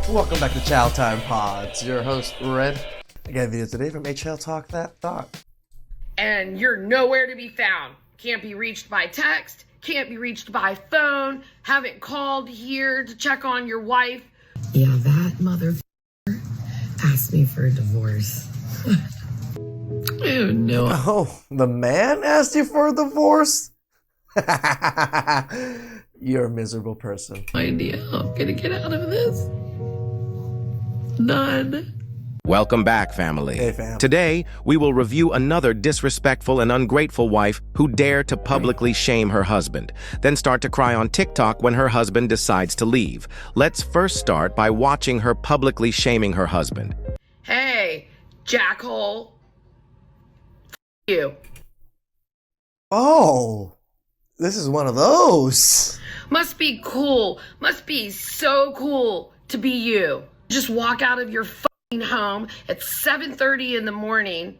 Welcome back to Chow Time Pods. Your host, Red. I got a video today from HL Talk That Thought. And you're nowhere to be found. Can't be reached by text, can't be reached by phone, haven't called here to check on your wife. Yeah, that motherfucker asked me for a divorce. Oh, no. Oh, the man asked you for a divorce? You're a miserable person. Idea how I'm gonna get out of this. None. Welcome back, family. Hey, fam. Today, we will review another disrespectful and ungrateful wife who dared to publicly shame her husband, then start to cry on TikTok when her husband decides to leave. Let's first start by watching her publicly shaming her husband. Hey, jackhole. You. Oh, this is one of those. Must be cool. Must be so cool to be you. Just walk out of your fucking home at 7:30 in the morning.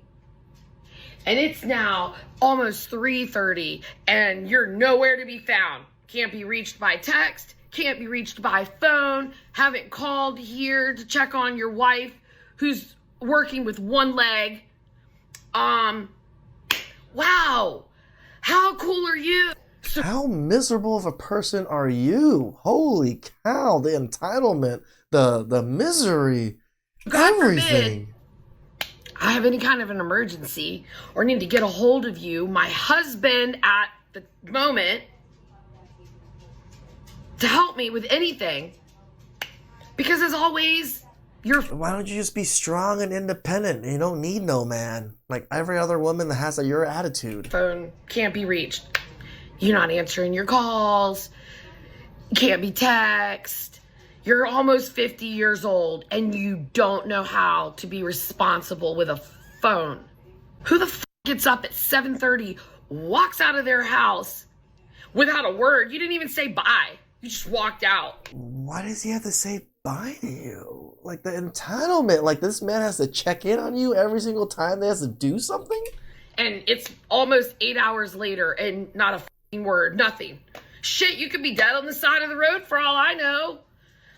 And it's now almost 3:30 and you're nowhere to be found. Can't be reached by text, can't be reached by phone, haven't called here to check on your wife who's working with one leg. Wow. How cool are you? How miserable of a person are you? Holy cow, the entitlement, the misery, God everything. I have any kind of an emergency or need to get a hold of you, my husband at the moment, to help me with anything. Because as always, Why don't you just be strong and independent? You don't need no man. Like every other woman that has your attitude. phone can't be reached. You're not answering your calls. Can't be text. You're almost 50 years old and you don't know how to be responsible with a phone. Who the f gets up at 7:30, walks out of their house without a word? You didn't even say bye. You just walked out. Why does he have to say bye to you? Like the entitlement, like this man has to check in on you every single time they has to do something? And it's almost 8 hours later and not a f***ing word, nothing. Shit, you could be dead on the side of the road for all I know.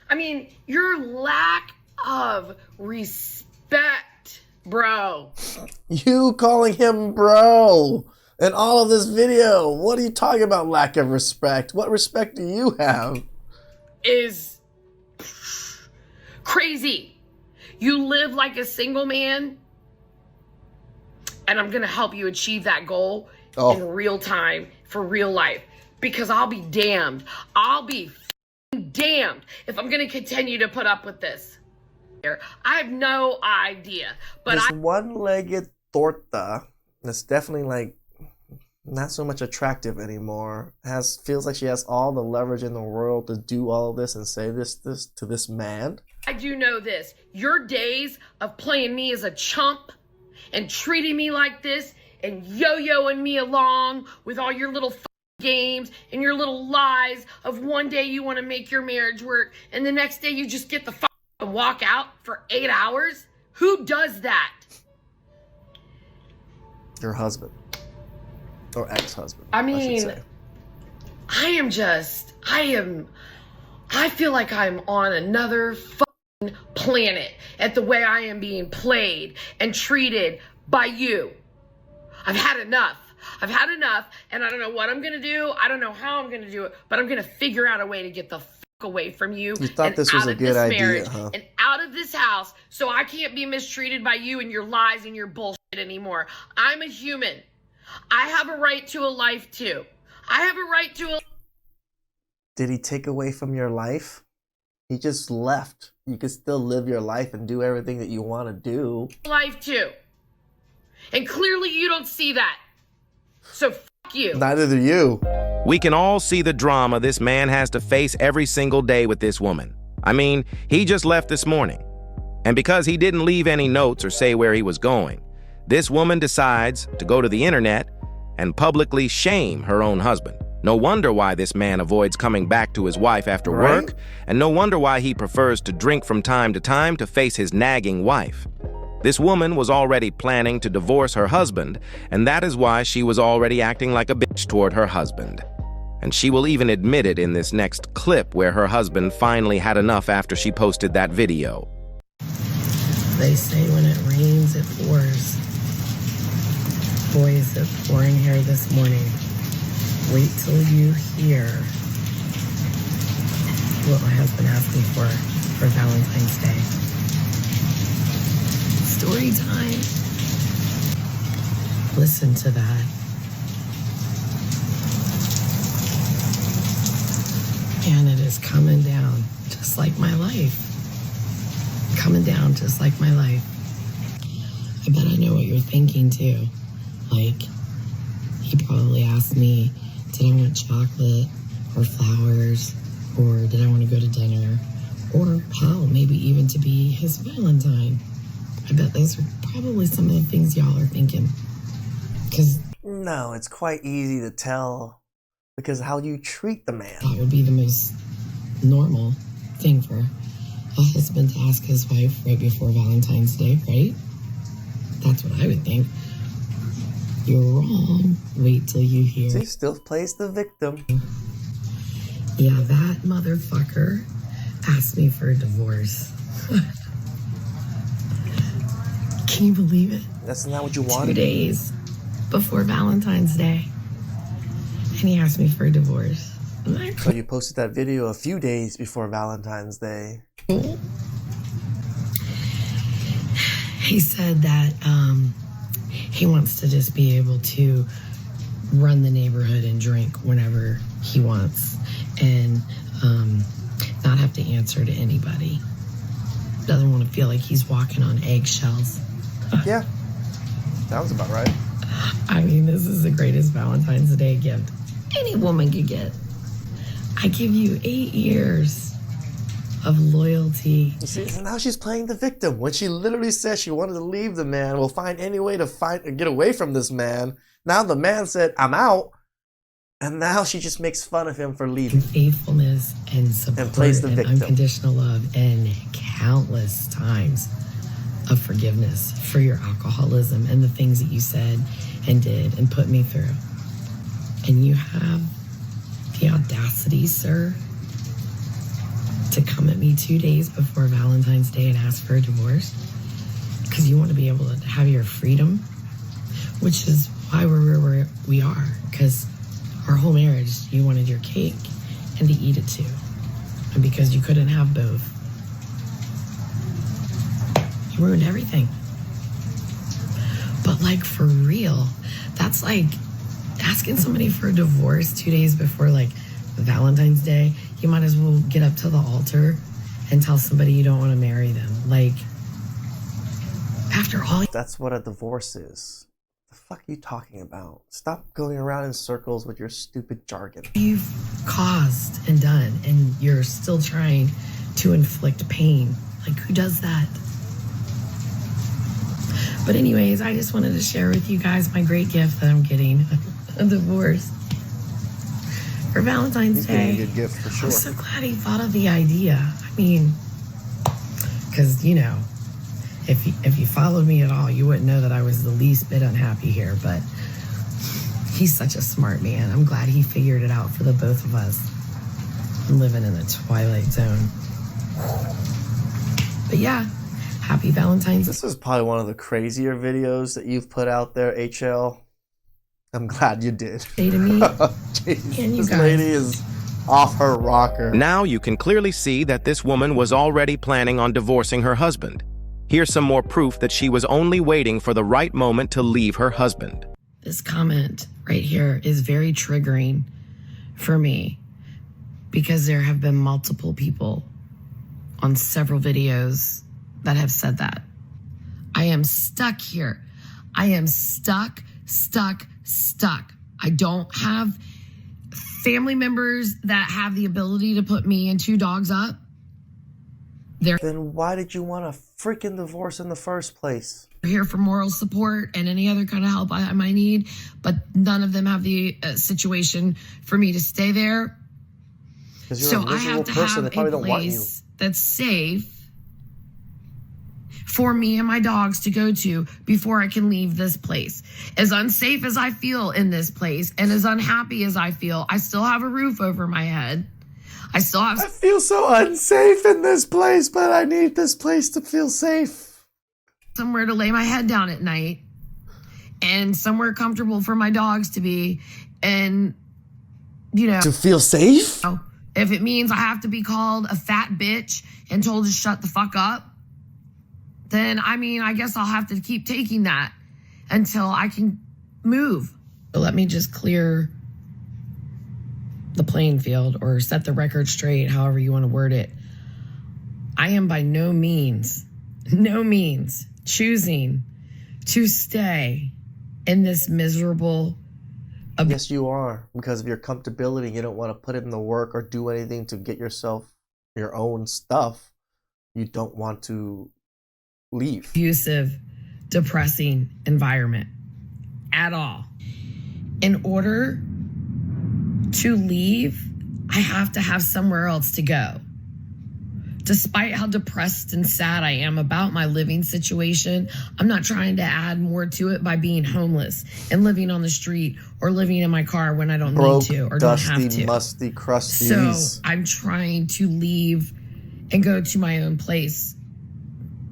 I mean, your lack of respect, bro. You calling him bro in all of this video. What are you talking about, lack of respect? What respect do you have? Is crazy. You live like a single man, and I'm gonna help you achieve that goal in real time for real life. Because I'll be damned. I'll be damned if I'm gonna continue to put up with this. I have no idea, but This one-legged torta that's definitely like not so much attractive anymore. Feels like she has all the leverage in the world to do all of this and say this to this man. I do know this. Your days of playing me as a chump and treating me like this and yo-yoing me along with all your little games and your little lies of one day you want to make your marriage work and the next day you just get the and walk out for 8 hours. Who does that? Your husband. Or ex-husband. I should mean, say. I feel like I'm on another planet at the way I am being played and treated by you. I've had enough. I've had enough, and I don't know what I'm gonna do. I don't know how I'm gonna do it, but I'm gonna figure out a way to get the away from you. You thought and this was out a of good this idea, marriage huh? And out of this house, so I can't be mistreated by you and your lies and your bullshit anymore. I'm a human. I have a right to a life too. I have a right to a Did he take away from your life? He just left. You can still live your life and do everything that you want to do. life too. And clearly you don't see that. So fuck you. Neither do you. We can all see the drama this man has to face every single day with this woman. I mean, he just left this morning. And because he didn't leave any notes or say where he was going, this woman decides to go to the internet and publicly shame her own husband. No wonder why this man avoids coming back to his wife after work, and no wonder why he prefers to drink from time to time to face his nagging wife. This woman was already planning to divorce her husband, and that is why she was already acting like a bitch toward her husband. And she will even admit it in this next clip where her husband finally had enough after she posted that video. They say when it rains, it pours. Boy, is it pouring here this morning. Wait till you hear what my husband asked me for Valentine's Day. Story time. Listen to that. And it is coming down just like my life. Coming down just like my life. I bet I know what you're thinking too. Like, he probably asked me, did I want chocolate or flowers, or did I want to go to dinner, or hell, maybe even to be his Valentine. I bet those are probably some of the things y'all are thinking. Because No, it's quite easy to tell because how you treat the man. that would be the most normal thing for a husband to ask his wife right before Valentine's Day, right? That's what I would think. You're wrong. Wait till you hear. See, still plays the victim. Yeah, that motherfucker asked me for a divorce. Can you believe it? That's not what you 2 wanted. days before Valentine's Day. And he asked me for a divorce. And I So you posted that video a few days before Valentine's Day. He said that he wants to just be able to run the neighborhood and drink whenever he wants and not have to answer to anybody. Doesn't want to feel like he's walking on eggshells. Yeah, sounds about right. I mean, this is the greatest Valentine's Day gift any woman could get. I give you 8 years of loyalty. You see, so now she's playing the victim. When she literally said she wanted to leave the man, will find any way to get away from this man. Now the man said, I'm out. And now she just makes fun of him for leaving. Faithfulness and support And plays the and victim. unconditional love and countless times of forgiveness for your alcoholism and the things that you said and did and put me through. And you have the audacity, sir, to come at me 2 days before Valentine's Day and ask for a divorce because you want to be able to have your freedom, which is why we're where we are, because our whole marriage, you wanted your cake and to eat it too. And because you couldn't have both, you ruined everything. But like for real, that's like asking somebody for a divorce 2 days before like Valentine's Day. You might as well get up to the altar and tell somebody you don't want to marry them. Like, after all That's what a divorce is. The fuck are you talking about? Stop going around in circles with your stupid jargon. you've caused and done, and you're still trying to inflict pain. Like, who does that? But anyways, I just wanted to share with you guys my great gift that I'm getting, a divorce for Valentine's He's getting a Day. good gift for sure. I'm so glad he thought of the idea. I mean, because, you know, if you followed me at all, you wouldn't know that I was the least bit unhappy here. But he's such a smart man. I'm glad he figured it out for the both of us. I'm living in the twilight zone. But yeah, happy Valentine's Day. This is probably one of the crazier videos that you've put out there, HL. I'm glad you did. Say to me, Jeez, And you this guys. lady is off her rocker. Now you can clearly see that this woman was already planning on divorcing her husband. Here's some more proof that she was only waiting for the right moment to leave her husband. this comment right here is very triggering for me because there have been multiple people on several videos that have said that. I am stuck here. I am stuck. I don't have family members that have the ability to put me and 2 dogs up. They're Then why did you want a freaking divorce in the first place? here for moral support and any other kind of help I might need, but none of them have the situation for me to stay there. Because you're So a I miserable have to person. have They probably a don't want you. place that's safe for me and my dogs to go to before I can leave this place. As unsafe as I feel in this place and as unhappy as I feel, I still have a roof over my head. I feel so unsafe in this place, but I need this place to feel safe. Somewhere to lay my head down at night and somewhere comfortable for my dogs to be. And, to feel safe? If it means I have to be called a fat bitch and told to shut the fuck up, then I guess I'll have to keep taking that until I can move. But let me just clear the playing field or set the record straight, however you want to word it. I am by no means choosing to stay in this miserable. Yes, you are. Because of your comfortability, you don't want to put in the work or do anything to get yourself your own stuff. You don't want to leave. Abusive, depressing environment at all. In order to leave, I have to have somewhere else to go. Despite how depressed and sad I am about my living situation, I'm not trying to add more to it by being homeless and living on the street or living in my car when I don't need to or dusty, don't have to. Musty, crusty. So I'm trying to leave and go to my own place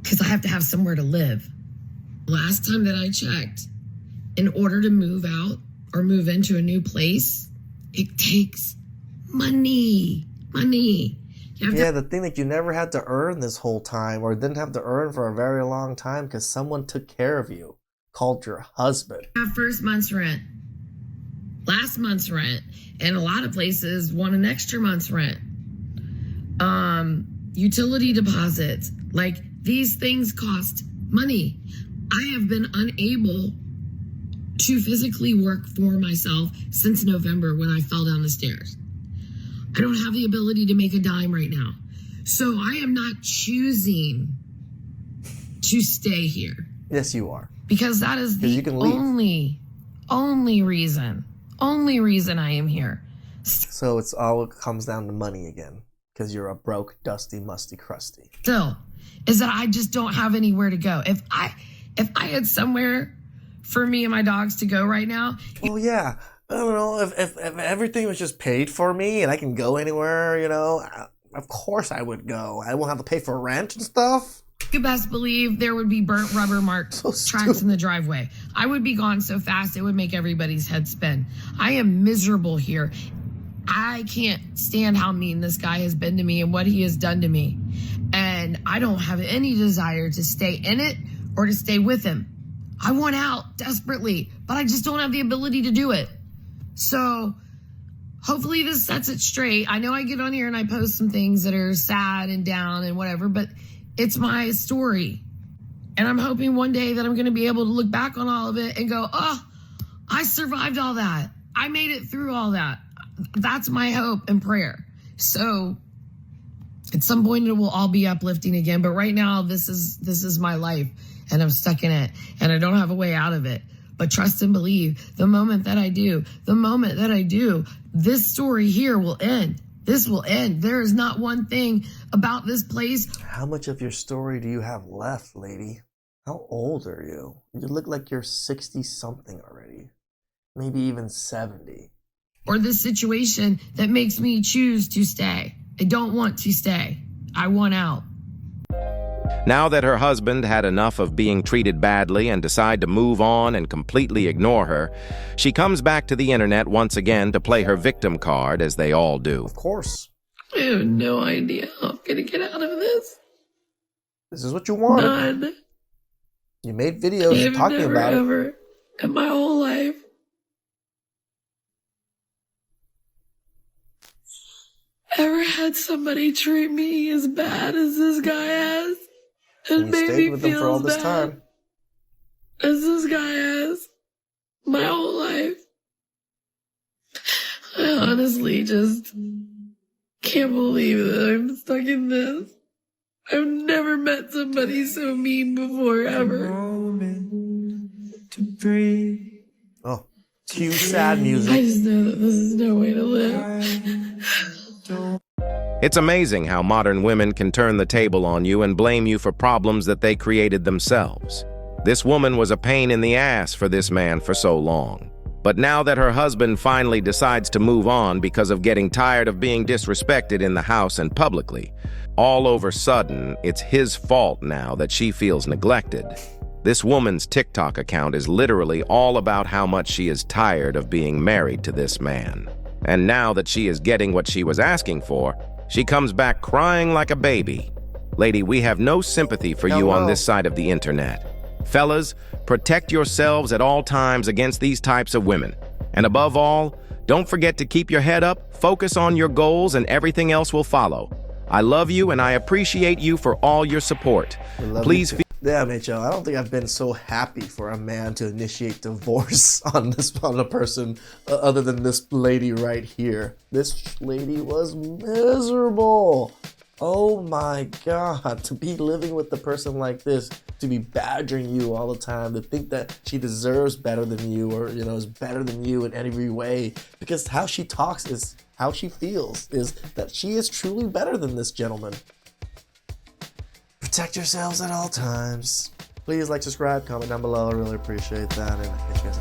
because I have to have somewhere to live. Last time that I checked, in order to move out or move into a new place, it takes money. Yeah, the thing that you never had to earn this whole time or didn't have to earn for a very long time because someone took care of you, called your husband. Have first month's rent, last month's rent, and a lot of places want an extra month's rent. Utility deposits, like these things cost money. I have been unable to physically work for myself since November when I fell down the stairs. I don't have the ability to make a dime right now. So I am not choosing to stay here. Yes, you are. Because that is the only reason I am here. So it's all comes down to money again. Because you're a broke, dusty, musty, crusty. Still, is that I just don't have anywhere to go. If I had somewhere for me and my dogs to go right now. Well, yeah. I don't know, if everything was just paid for me and I can go anywhere, of course I would go. I won't have to pay for rent and stuff. You best believe there would be burnt rubber marked tracks in the driveway. I would be gone so fast it would make everybody's head spin. I am miserable here. I can't stand how mean this guy has been to me and what he has done to me. And I don't have any desire to stay in it or to stay with him. I want out desperately, but I just don't have the ability to do it. So hopefully this sets it straight. I know I get on here and I post some things that are sad and down and whatever, but it's my story. And I'm hoping one day that I'm going to be able to look back on all of it and go, oh, I survived all that. I made it through all that. That's my hope and prayer. So at some point it will all be uplifting again. But right now, this is my life and I'm stuck in it and I don't have a way out of it. But trust and believe, the moment that I do, this story here will end. This will end. There is not one thing about this place. How much of your story do you have left, lady? How old are you? You look like you're 60-something already. Maybe even 70. Or this situation that makes me choose to stay. I don't want to stay. I want out. Now that her husband had enough of being treated badly and decided to move on and completely ignore her, she comes back to the internet once again to play her victim card, as they all do. Of course. I have no idea how I'm going to get out of this. This is what you want. None. You made videos talking about it. Ever in my whole life ever had somebody treat me as bad as this guy has. And you stayed with them for all this time. As this guy has. My whole life. I honestly just can't believe that I'm stuck in this. I've never met somebody so mean before, ever. Oh, cue sad music. I just know that this is no way to live. It's amazing how modern women can turn the table on you and blame you for problems that they created themselves. This woman was a pain in the ass for this man for so long. But now that her husband finally decides to move on because of getting tired of being disrespected in the house and publicly, all over sudden, it's his fault now that she feels neglected. This woman's TikTok account is literally all about how much she is tired of being married to this man. And now that she is getting what she was asking for, she comes back crying like a baby. Lady, we have no sympathy for you on this side of the internet. Fellas, protect yourselves at all times against these types of women. And above all, don't forget to keep your head up, focus on your goals, and everything else will follow. I love you and I appreciate you for all your support. Please feel Damn it, Joe. I don't think I've been so happy for a man to initiate divorce on a person other than this lady right here. This lady was miserable. Oh my God, to be living with a person like this, to be badgering you all the time, to think that she deserves better than you or, is better than you in every way, because how she talks is how she feels, is that she is truly better than this gentleman. Protect yourselves at all times. Please like, subscribe, comment down below. I really appreciate that. And